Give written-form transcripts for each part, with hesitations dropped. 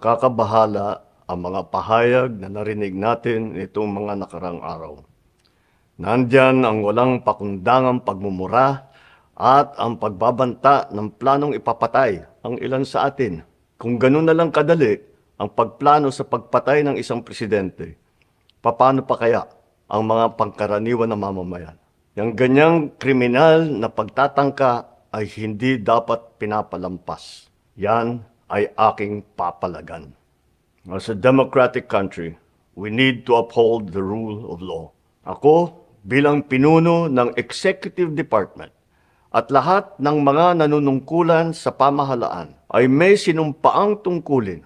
Kakabahala ang mga pahayag na narinig natin nitong mga nakarang araw. Nandyan ang walang pakundangang pagmumura at ang pagbabanta ng planong ipapatay ang ilan sa atin. Kung ganun na lang kadali ang pagplano sa pagpatay ng isang presidente, paano pa kaya ang mga pangkaraniwan na mamamayan? Yang ganyang kriminal na pagtatangka ay hindi dapat pinapalampas. Yan ay aking papalagan. As a democratic country, we need to uphold the rule of law. Ako, bilang pinuno ng Executive Department at lahat ng mga nanunungkulan sa pamahalaan ay may sinumpaang tungkulin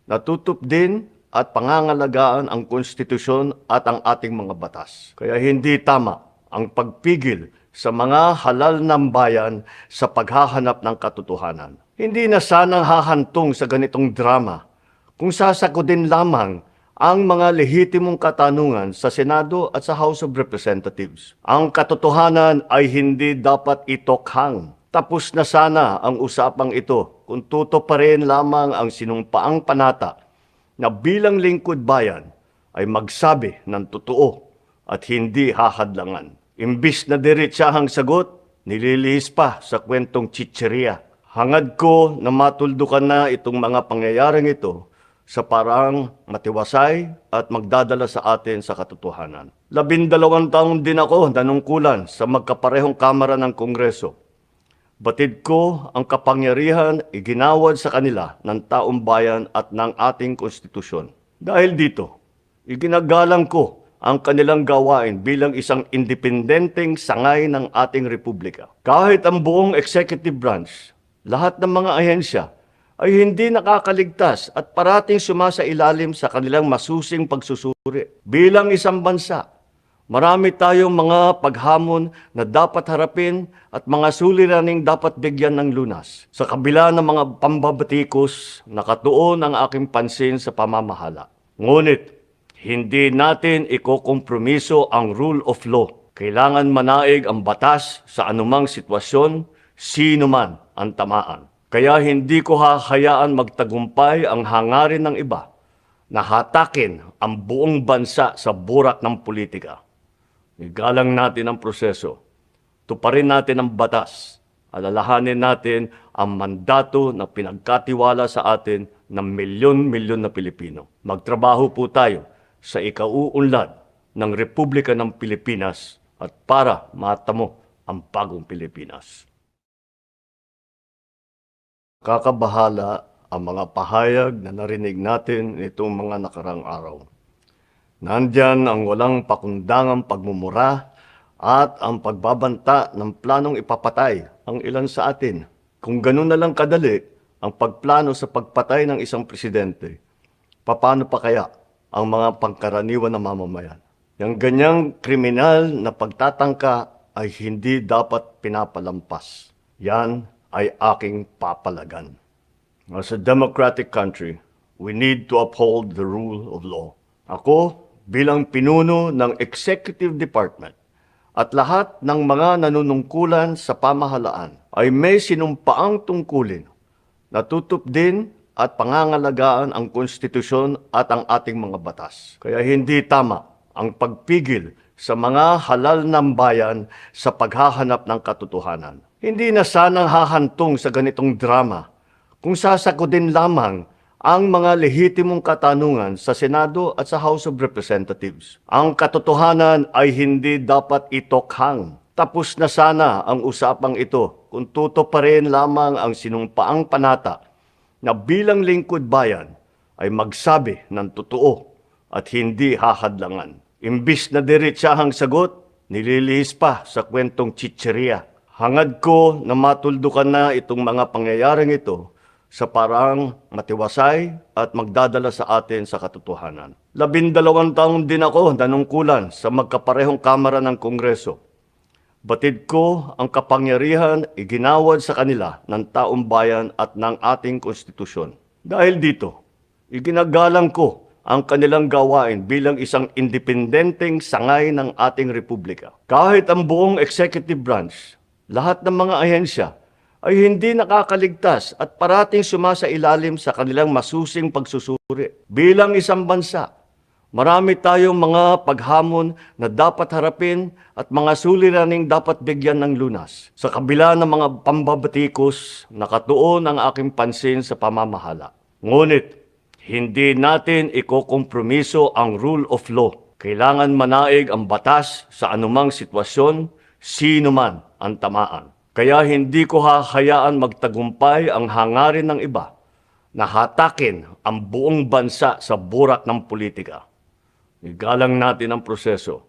na tutupdin at pangangalagaan ang konstitusyon at ang ating mga batas. Kaya hindi tama ang pagpigil sa mga halal ng bayan sa paghahanap ng katotohanan. Hindi na sanang hahantong sa ganitong drama kung sasagutin lamang ang mga lehitimong katanungan sa Senado at sa House of Representatives. Ang katotohanan ay hindi dapat itokhang. Tapos na sana ang usapang ito kung tutuparin lamang ang sinumpaang panata na bilang lingkod bayan ay magsabi ng totoo at hindi hahadlangan. Imbis na diretsahang sagot, nililihis pa sa kwentong chicheria. Hangad ko na matuldukan na itong mga pangyayaring ito sa parang matiwasay at magdadala sa atin sa katotohanan. 12 taon din ako nanungkulan sa magkaparehong kamara ng Kongreso. Batid ko ang kapangyarihan iginawad sa kanila ng taong bayan at ng ating konstitusyon. Dahil dito, iginagalang ko ang kanilang gawain bilang isang independenteng sangay ng ating republika. Kahit ang buong executive branch, lahat ng mga ahensya ay hindi nakakaligtas at parating sumasailalim sa kanilang masusing pagsusuri. Bilang isang bansa, marami tayong mga paghamon na dapat harapin at mga suliraning dapat bigyan ng lunas. Sa kabila ng mga pambabatikos, nakatuon ang aking pansin sa pamamahala. Ngunit, hindi natin ikokompromiso ang rule of law. Kailangan manaig ang batas sa anumang sitwasyon, sino man ang tamaan. Kaya hindi ko hahayaan magtagumpay ang hangarin ng iba na hatakin ang buong bansa sa burak ng politika. Igalang natin ang proseso. Tuparin natin ang batas. Alalahanin natin ang mandato na pinagkatiwala sa atin ng milyon-milyon na Pilipino. Magtrabaho po tayo sa ikauunlad ng Republika ng Pilipinas at para matamo ang bagong Pilipinas. Kakabahala ang mga pahayag na narinig natin nitong mga nakarang araw. Nandyan ang walang pakundangang pagmumura at ang pagbabanta ng planong ipapatay ang ilan sa atin. Kung ganun na lang kadali ang pagplano sa pagpatay ng isang presidente, paano pa kaya ang mga pangkaraniwan na mamamayan? Yang ganyang kriminal na pagtatangka ay hindi dapat pinapalampas. Yan ay aking papalagan. As a democratic country, we need to uphold the rule of law. Ako, bilang pinuno ng Executive Department at lahat ng mga nanunungkulan sa pamahalaan ay may sinumpaang tungkulin na tutupdin at pangangalagaan ang konstitusyon at ang ating mga batas. Kaya hindi tama ang pagpigil sa mga halal ng bayan sa paghahanap ng katotohanan. Hindi na sanang hahantong sa ganitong drama kung sasagutin lamang ang mga lehitimong katanungan sa Senado at sa House of Representatives. Ang katotohanan ay hindi dapat itokhang. Tapos na sana ang usapang ito kung tutuparin lamang ang sinumpaang panata na bilang lingkod bayan ay magsabi ng totoo at hindi hahadlangan. Imbis na diretsahang sagot, nililihis pa sa kwentong chicheria. Hangad ko na matuldukan na itong mga pangyayaring ito sa parang matiwasay at magdadala sa atin sa katotohanan. 12 taon din ako nanungkulan sa magkaparehong kamara ng Kongreso. Batid ko ang kapangyarihan iginawad sa kanila ng taong bayan at ng ating konstitusyon. Dahil dito, iginagalang ko ang kanilang gawain bilang isang independenteng sangay ng ating republika. Kahit ang buong executive branch, lahat ng mga ahensya ay hindi nakakaligtas at parating sumasailalim sa kanilang masusing pagsusuri. Bilang isang bansa, marami tayong mga paghamon na dapat harapin at mga suliraning dapat bigyan ng lunas. Sa kabila ng mga pambabatikos, nakatuon ang aking pansin sa pamamahala. Ngunit, hindi natin ikokompromiso ang rule of law. Kailangan manaig ang batas sa anumang sitwasyon, sino man ang tamaan. Kaya hindi ko hahayaan magtagumpay ang hangarin ng iba na hatakin ang buong bansa sa burak ng politika. Igalang natin ang proseso,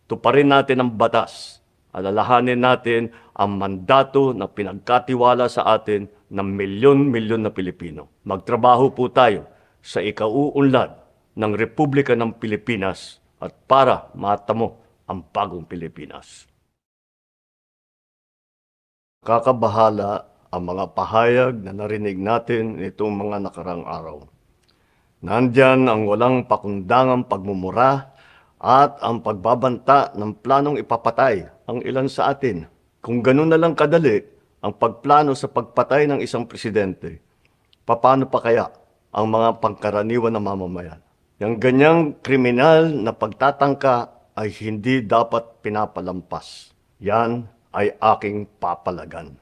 tuparin natin ang batas, alalahanin natin ang mandato na pinagkatiwala sa atin ng milyon-milyon na Pilipino. Magtrabaho po tayo sa ikauunlad ng Republika ng Pilipinas at para matamo ang bagong Pilipinas. Kakabahala ang mga pahayag na narinig natin nitong mga nakarang araw. Nandyan ang walang pakundangang pagmumura at ang pagbabanta ng planong ipapatay ang ilan sa atin. Kung ganun na lang kadali ang pagplano sa pagpatay ng isang presidente, paano pa kaya ang mga pangkaraniwan na mamamayan? Yang ganyang kriminal na pagtatangka ay hindi dapat pinapalampas. Yan ay aking papalagan.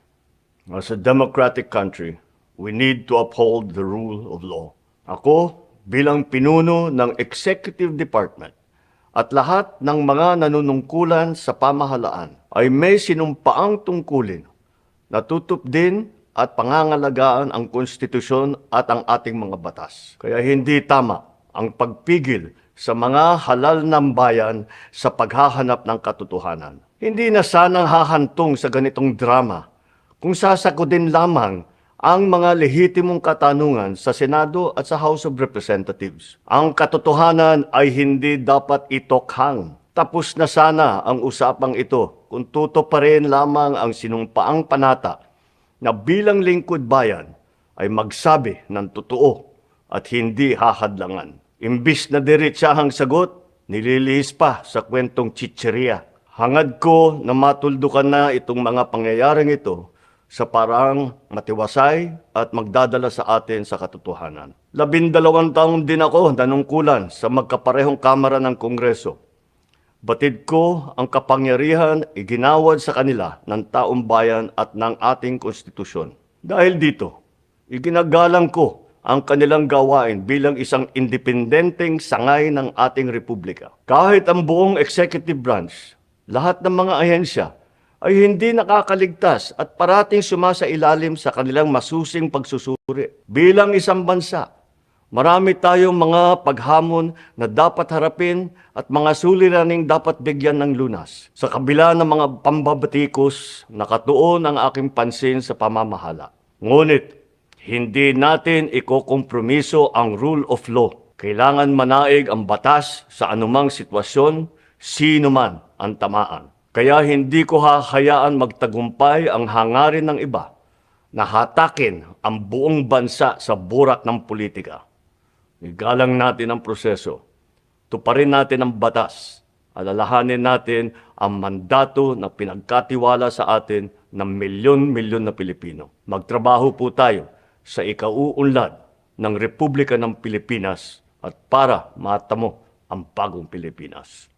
As a democratic country, we need to uphold the rule of law. Ako, bilang pinuno ng Executive Department at lahat ng mga nanunungkulan sa pamahalaan ay may sinumpaang tungkulin na tutupdin at pangangalagaan ang konstitusyon at ang ating mga batas. Kaya hindi tama ang pagpigil sa mga halal ng bayan sa paghahanap ng katotohanan. Hindi na sanang hahantong sa ganitong drama kung sasagutin lamang ang mga lehitimong katanungan sa Senado at sa House of Representatives. Ang katotohanan ay hindi dapat itokhang. Tapos na sana ang usapang ito kung tutuparin lamang ang sinumpaang panata na bilang lingkod bayan ay magsabi ng totoo at hindi hahadlangan. Imbis na diretsahang sagot, nililihis pa sa kwentong chicheria. Hangad ko na matuldukan na itong mga pangyayaring ito sa parang matiwasay at magdadala sa atin sa katotohanan. 12 taon din ako nanungkulan sa magkaparehong kamara ng Kongreso. Batid ko ang kapangyarihan iginawad sa kanila ng taong bayan at ng ating konstitusyon. Dahil dito, iginagalang ko ang kanilang gawain bilang isang independenteng sangay ng ating republika. Kahit ang buong executive branch, lahat ng mga ahensya ay hindi nakakaligtas at parating sumasailalim sa kanilang masusing pagsusuri. Bilang isang bansa, marami tayong mga paghamon na dapat harapin at mga suliraning dapat bigyan ng lunas. Sa kabila ng mga pambabatikos, nakatuon ang aking pansin sa pamamahala. Ngunit, hindi natin ikokompromiso ang rule of law. Kailangan manaig ang batas sa anumang sitwasyon, sino man ang tamaan. Kaya hindi ko hahayaan magtagumpay ang hangarin ng iba na hatakin ang buong bansa sa burak ng politika. Igalang natin ang proseso, tuparin natin ang batas, alalahanin natin ang mandato na pinagkatiwala sa atin ng milyon-milyon na Pilipino. Magtrabaho po tayo sa ikauunlad ng Republika ng Pilipinas at para matamo ang bagong Pilipinas.